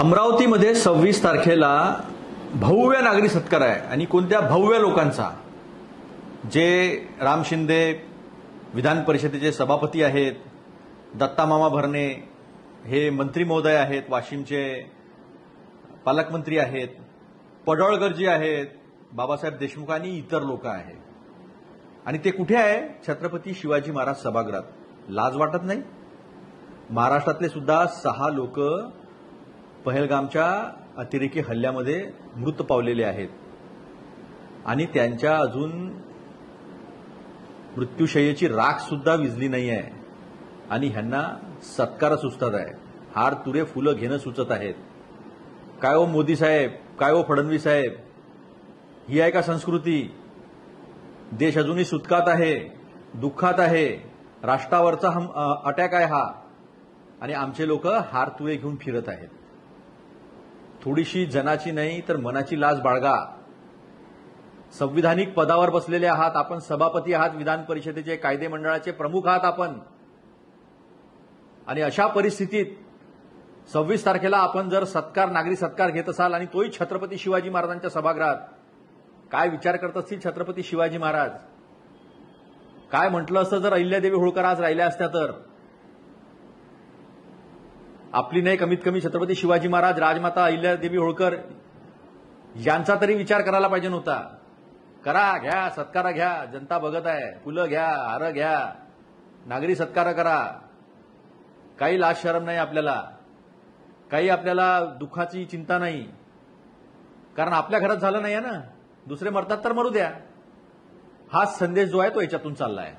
अमरावतीमध्ये 26 तारखेला भव्य नागरी सत्कार आहे आणि कोणत्या भव्य लोकांचा, जे राम शिंदे विधान परिषदेचे सभापती आहेत, दत्तामामा भरणे हे मंत्री महोदय आहेत, वाशिमचे पालकमंत्री आहेत, पडळकरजी आहेत, बाबासाहेब देशमुख आणि इतर लोक आहेत. आणि ते कुठे आहे? छत्रपती शिवाजी महाराज सभागृहात. लाज वाटत नाही? महाराष्ट्रातले सुद्धा 6 लोक पहलगामच्या अतिरेकी हल्ल्यामध्ये मृत पावलेले आहेत आणि त्यांच्या अजून मृत्यूशय्येची राख सुद्धा विझली नाही आहे आणि ह्यांना सत्कार सुचतात आहे. हार तुरे फुलं घेणं सुचत आहेत. काय हो मोदी साहेब, काय हो फडणवीस साहेब, ही आहे का संस्कृती? देश अजूनही सुटकात आहे, दुःखात आहे, राष्ट्रावरचा अटॅक आहे हा, आणि आमचे लोक हार तुरे घेऊन फिरत आहेत. थोडीशी जनाची नाही तर मनाची लाज बाळगा. संविधानिक पदावर बसलेले आहात आपण, सभापती आहात विधान परिषदेचे, कायदे मंडळाचे प्रमुख आहात आपण, आणि अशा परिस्थितीत 26 तारखेला आपण जर नागरी सत्कार घेत असाल आणि तोही छत्रपती शिवाजी महाराजांच्या सभागृहात, काय विचार करत असतील छत्रपती शिवाजी महाराज? काय म्हटलं असतं जर अहिल्यादेवी होळकर आज राहिल्या असत्या तर? आपली नाही, कमीत कमी छत्रपती शिवाजी महाराज, राजमाता अहिल्यादेवी होळकर यांचा तरी विचार करायला पाहिजे नव्हता? करा, घ्या, सत्कार घ्या, जनता बघत आहे. फुलं घ्या, हार घ्या, नागरी सत्कार करा. काही लाज शरम नाही आपल्याला, काही आपल्याला दुःखाची चिंता नाही, कारण आपल्या घरात झालं नाही आहे ना. दुसरे मरतात तर मरू द्या. हाच संदेश जो आहे तो याच्यातून चालला आहे.